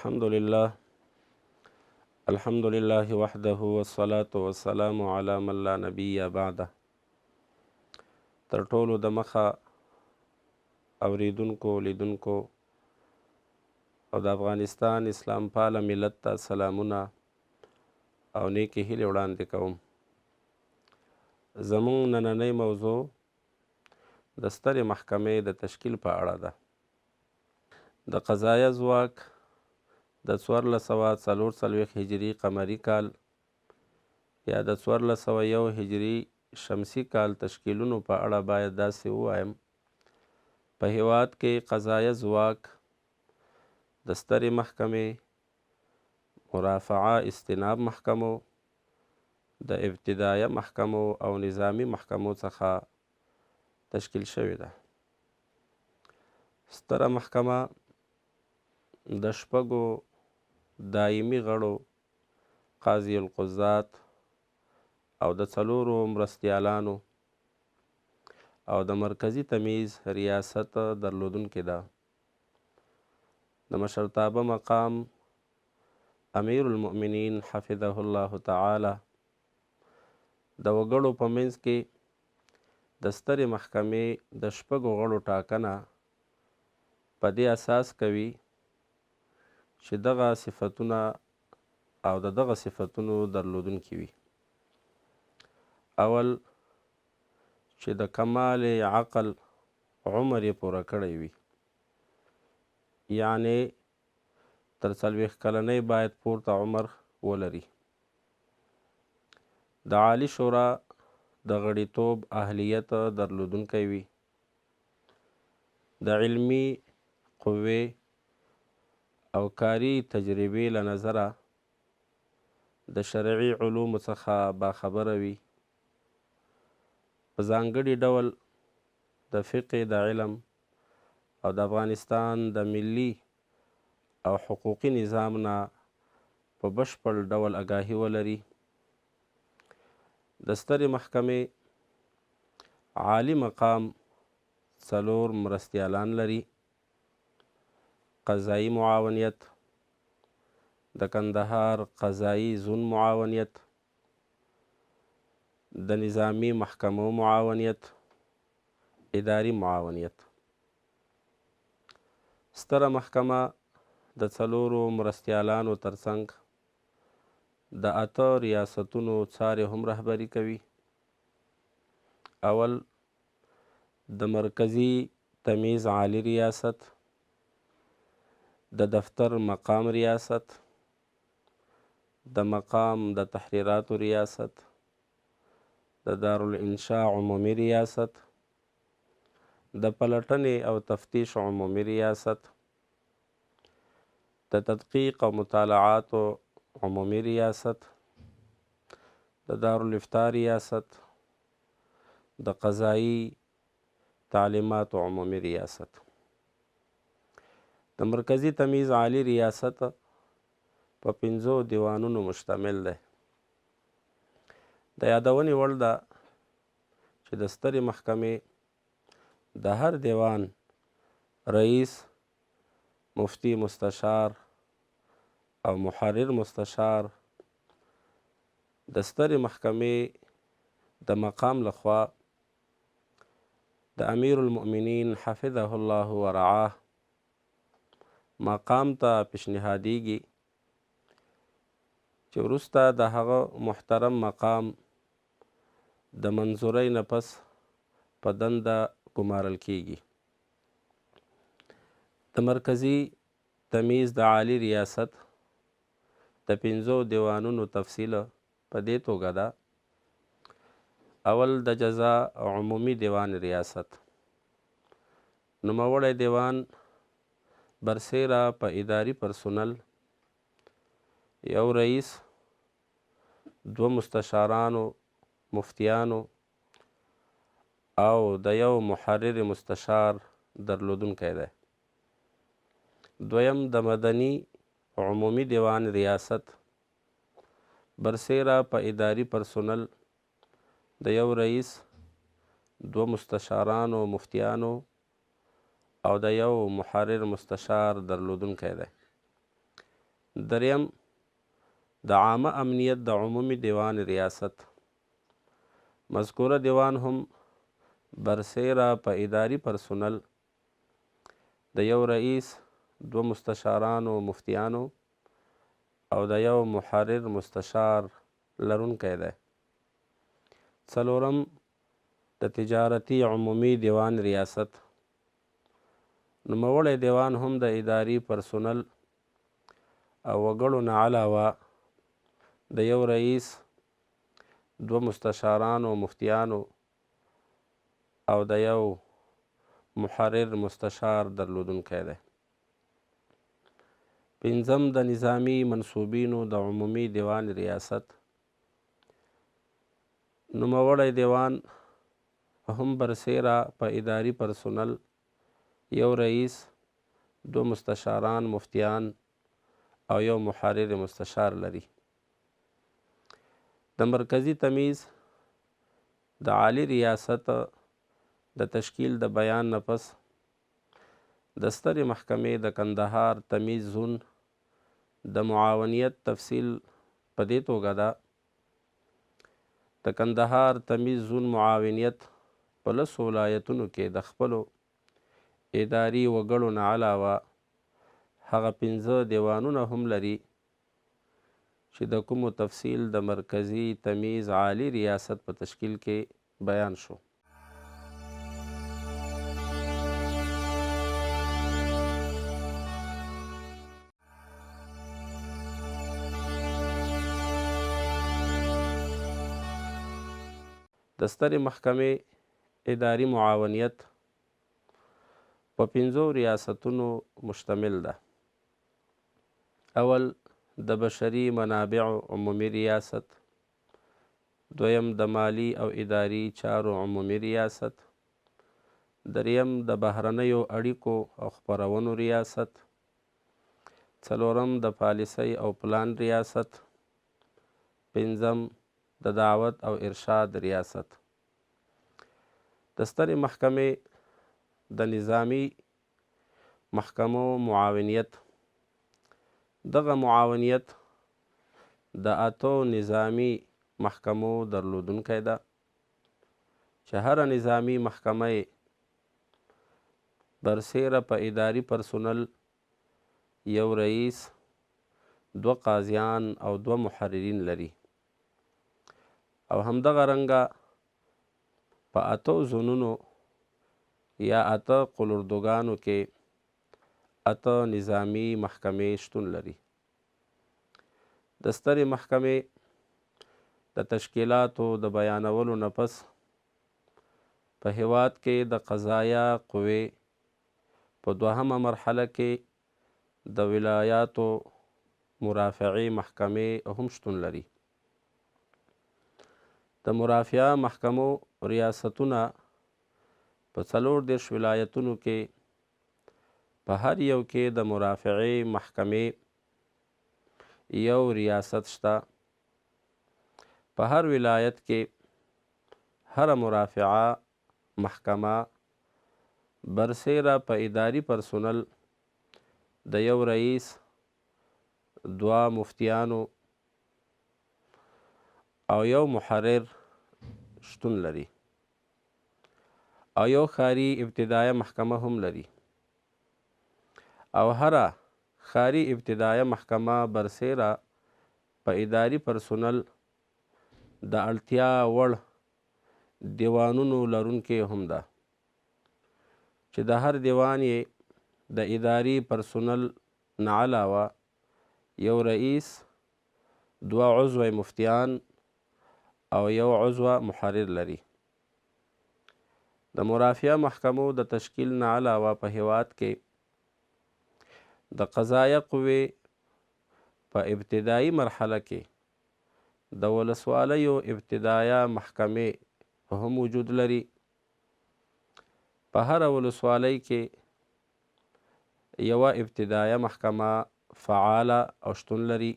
الحمد لله وحده والصلاة والسلام على من لا نبي بعده. تر ټولو د مخه اوریدونکو لیدونکو او د افغانستان اسلام پاله ملت ته سلامونه او نیکې هیلې وړاندې کوم. زموږ نننۍ موضوع د سترې محکمې د تشکیل په اړه ده. د قضایه ځواک د 1440 هجري قمري کال یا د 1401 هجري شمسي کال تشکیلونو په اړه باید داسې ووایم: په هیواد کې قضایه ځواک د سترې محکمې، مرافعه استناب محکمو، د ابتدایه محکمو او نظامی محکمو څخه تشکیل شوې ده. ستره محکمه د شپږو دایمي غړو قاضي القضات او د 4 مرستیالانو او د مرکزی تمیز ریاست درلودونکې ده. د مشرتابه مقام امیر المؤمنین حفظه الله تعالی د وګړو په منځ کې د سترې محکمې د شپږو غړو ټاکنه په دې اساس کوي چې دغه صفتونه او د دغه صفتونو درلودونکي وي. اول چې د کمال عقل عمر یې پوره کړی وي، یعنی تر 40 کلنۍ باید پورته عمر ولري. د عالی شورا د غړیتوب اهلیت درلودونکی وي. د علمي قوې او کاری تجربې له نظره د شرعي علومو څخه باخبره وي. په ځانګړي ډول د فقه د علم او د افغانستان د ملي او حقوقي نظام نه په بشپړ ډول آګاهي ولري. د سترې محکمې عالی مقام 4 مرستیالان لري: قضایی معاونیت، د کندهار قضایی زون معاونیت، د نظامی محکمو معاونیت، اداري معاونیت. ستره محکمه د 4 مرستیالانو ترڅنګ د 8 ریاستونو څارې هم رهبري کوي. اول د مرکزی تمیز عالی ریاست، د دفتر مقام ریاست، د مقام د تحریراتو ریاست، د دارالانشاء عمومي ریاست، د پلټنې او تفتیش عمومي ریاست، د تدقیق او مطالعاتو عمومي ریاست، د دارالفتاء ریاست، د قضایی تعلیماتو عمومي ریاست. د مرکزی تمیز عالی ریاست په 5 دیوانونو مشتمل دی. د یادونې وړ ده چې د سترې محکمې د هر دیوان رئیس، مفتی مستشار او محرر مستشار د سترې محکمې د مقام لخوا د امیر المؤمنین حفظه الله ورعاه مقام ته پیشنهادیږي چې وروسته د هغه محترم مقام د منظورۍ نه پس په دنده ګمارل کیږي. د مرکزی تمیز د عالی ریاست د 5 دیوانونو تفصیل په دې توګه ده: اول د جزا عمومي دیوان ریاست. نوموړی دیوان برسیره په اداري پرسونل، یو رئیس، 2 مستشارانو، مفتیانو او د یو محرر مستشار درلودونکی دی. دویم د مدني عمومي دیوان ریاست برسیره په اداري پرسونل، د یو رئیس، 2 مستشارانو، مفتیانو او د یو محرر مستشار درلودونکی دی. دریم د عامه امنیت د عمومي دیوان ریاست. مذکوره دیوان هم برسیره په اداري پرسونل د یو رئیس، 2 مستشارانو مفتیانو او د یو محرر مستشار لرونکی دی. څلورم د تجارتي عمومي دیوان ریاست. نوموړی دیوان هم د اداري پرسونل او وګړو نه علاوه د یو رئیس، 2 مستشارانو مفتیانو او د یو محرر مستشار درلودونکی دی. پنځم د نظامی منصوبینو د عمومي دیوان ریاست. نوموړی دیوان هم برسیره په اداري پرسونل یو رئیس، 2 مستشاران مفتیان او یو محرر مستشار لري. د مرکزی تمیز د عالی ریاست د تشکیل د بیان نه پس د سترې محکمې د کندهار تمیز زون د معاونیت تفصیل په دې توګه ده: د کندهار تمیز زون معاونیت په 10 ولایتونو کې د خپلو اداري وګړو نه علاوه هغه 15 دیوانونه هم لري چې د کومو تفصیل د مرکزی تمیز عالی ریاست په تشکیل کې بیان شو. د سترې محکمې اداري معاونیت په 5 ریاستونو مشتمل ده. اول د بشري منابعو عمومي ریاست. دویم د مالی او اداري چارو عمومي ریاست. دریم د بهرنیو اړیکو او خپرونو ریاست. څلورم د پالیسۍ او پلان ریاست. پنځم د دعوت او ارشاد ریاست. د سترې محکمې د نظامی محکمو معاونیت. دغه معاونیت د 8 نظامی محکمو درلودونکی ده چې هره نظامی محکمه برسیره په اداري پرسونل یو رئیس، 2 قاضیان او 2 محررین لري. او همدغه رنګه په 8 زونونو یا 8 قلوردوګانو کې 8 نظامی محکمې شتون لري. د سترې محکمې د تشکیلاتو د بیانولو نه پس په هیواد کې د قضایه قوې په 2مه مرحله کې د ولایاتو مرافعې محکمې هم شتون لري. د مرافعه محکمو ریاستونه په 34 ولایتونو کې په هر یو کې د مرافعې محکمې یو ریاست شته. په هر ولایت کې هر مرافعه محکمه برسیره په اداري پرسونل د یو رئیس، 2 مفتیانو او یو محرر شتون لري. او یو ښاري ابتدایه محکمه هم لري. او هره ښاري ابتدایه محکمه برسیره په اداري پرسونل د اړتیا وړ دیوانونو لرونکې هم ده چې د هر دیوان یې د اداري پرسونل نه علاوه یو رئیس، 2 عضوه مفتیان او یو عضوه محرر لري. د مرافعه محکمو د تشکیل نه علاوه په هیواد کې د قضایه قوې په ابتدایي مرحله کې د ولسوالیو ابتدایه محکمې هم وجود لري. په هره ولسوالۍ کې یوه ابتدایه محکمه فعاله او شتون لري.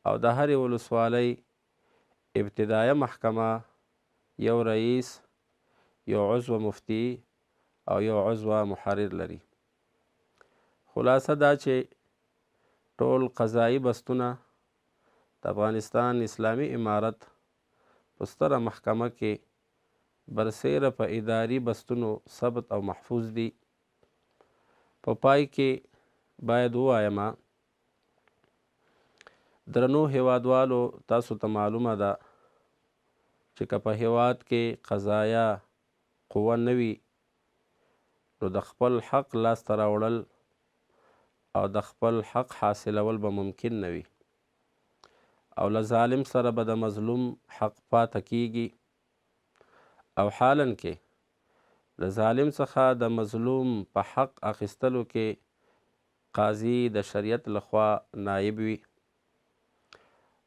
او د هرې ولسوالۍ ابتدایه محکمه یو رئیس، یو عضو مفتی او یو عضو محرر لري. خلاصه دا چې ټول قضایي بستونه د افغانستان اسلامي امارت په ستره محکمه کې برسیره په اداري بستونو ثبت او محفوظ دي. په پای کې باید ووایم درنو هیوادوالو، تاسو ته معلومه ده چې که په هیواد کې قضایه قوه نه وي نو د خپل حق لاسته راوړل او د خپل حق حاصلول به ممکن نه وي او له ظالم سره به د مظلوم حق پاته کیږي او حالا کې له ظالم څخه د مظلوم په حق اخیستلو کې قاضي د شریعت لخوا نایب وي.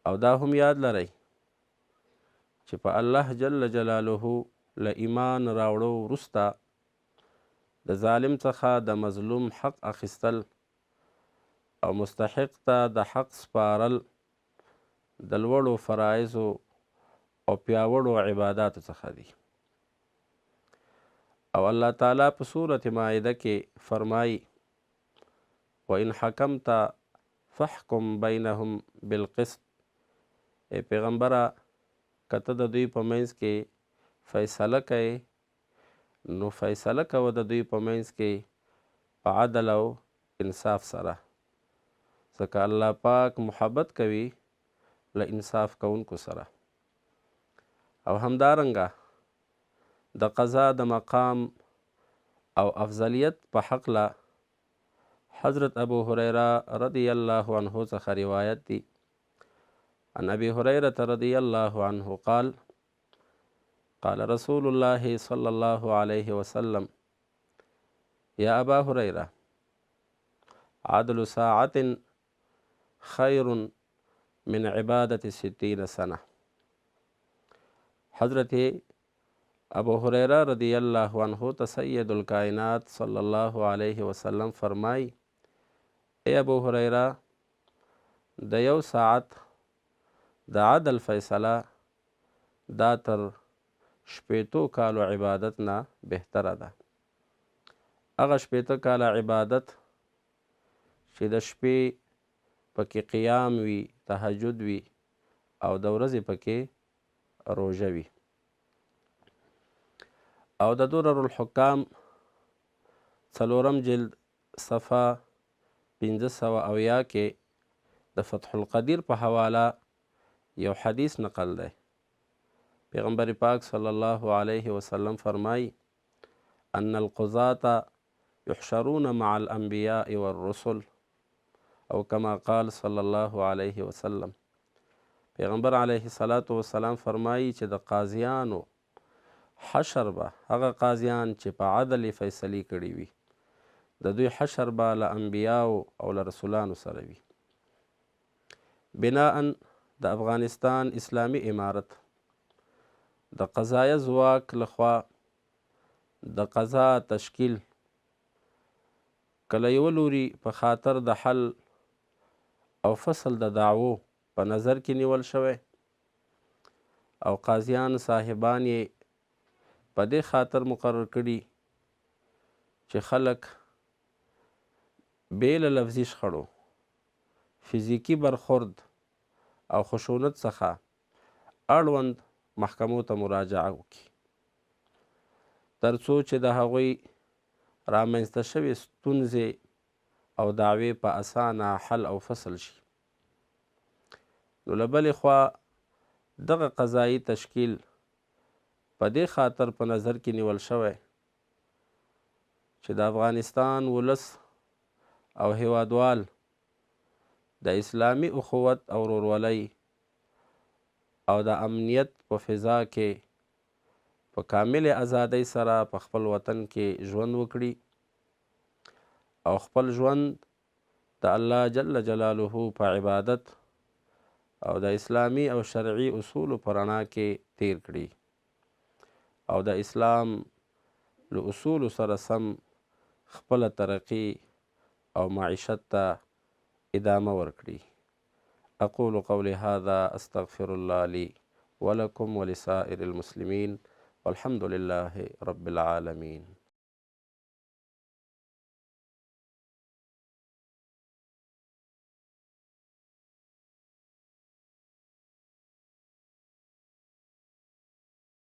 او دا هم یاد لرئ چې په الله جل جلاله له ایمان راوړو وروسته د ظالم څخه د مظلوم حق اخیستل او مستحق ته د حق سپارل د لوړو فرایضو او پیاوړو عباداتو څخه دي. او الله تعالی په سورة مائده کې فرمایي وَإِنْ حَكَمْتَ فَاحْكُمْ بَيْنَهُمْ بِالْقِسْطِ. ای پیغمبره که ته د دوی په منځ کې فیصله کوې نو فیصله کوه د دوی په منځ کې په عدل او انصاف سره، ځکه الله پاک محبت کوي له انصاف کوونکو سره. او همدارنګه د قضا د مقام او افضلیت په حقله حضرت ابو هریره رضی الله عنه څخه روایت دی. عن ابي هريرة رضي الله عنه قال قال رسول الله صلى الله عليه وسلم يا ابا هريرة عدل ساعة خير من عبادة 60 سنة. حضرت ابو هريرة رضی الله عنه ته سید الکائنات صلی الله علیه وسلم فرمای ای ابو هريرة د یو ساعت د عدل فیصله دا تر شپېتو کالو عبادت نه بهتره ده. هغه شپېته کاله عبادت چې د شپې پکې قیام وي، تهجد وي او د ورځې پکې روژه وي. او د درر الحکام 4 جلد صفحه 570 کې د فتح القدیر په حواله یو حدیث نقل دی. پیغمبر پاک صلی الله علیه وسلم فرمای ان القضاة يحشرون مع الانبیاء والرسل او کما قال صلی الله علیه وسلم. پیغمبر علیه السلام فرمایی چې د قاضیانو حشر به هغه قاضیان چې په عدل فیصلې کړي وي د دوی حشر به له انبیاو او له رسولانو سره وي. بناءً د افغانستان اسلامی امارت د قضایه ځواک لخوا د قضا تشکیل کله یو لوري په خاطر د حل او فصل د دعوو په نظر کې نیول شوی او قاضیان صاحبان یې په دې خاطر مقرر کړي چې خلک بې له لفظي شخړو، فزیکي برخورد او خشونت څخه اړوند محکمو ته مراجعه وکړي تر څو چې د هغوی رامنځته شوې ستونزې او دعوې په اسانه حل او فصل شي. نو له بلې خوا دغه قضایي تشکیل په دې خاطر په نظر کې نیول شوی چې د افغانستان ولس او هیوادوال د اسلامي اخوت او ورورولۍ او د امنیت په فضا کې په کامل ازادۍ سره په خپل وطن کې ژوند وکړي او خپل ژوند د الله جل جلاله په عبادت او د اسلامي او شرعي اصولو په رڼا کې تیر کړي او د اسلام له اصولو سره سم خپله ترقي او معیشت ته ادامه ورکړي. اقول قولي هذا استغفر الله لي ولكم ولسائر المسلمين والحمد لله رب العالمين.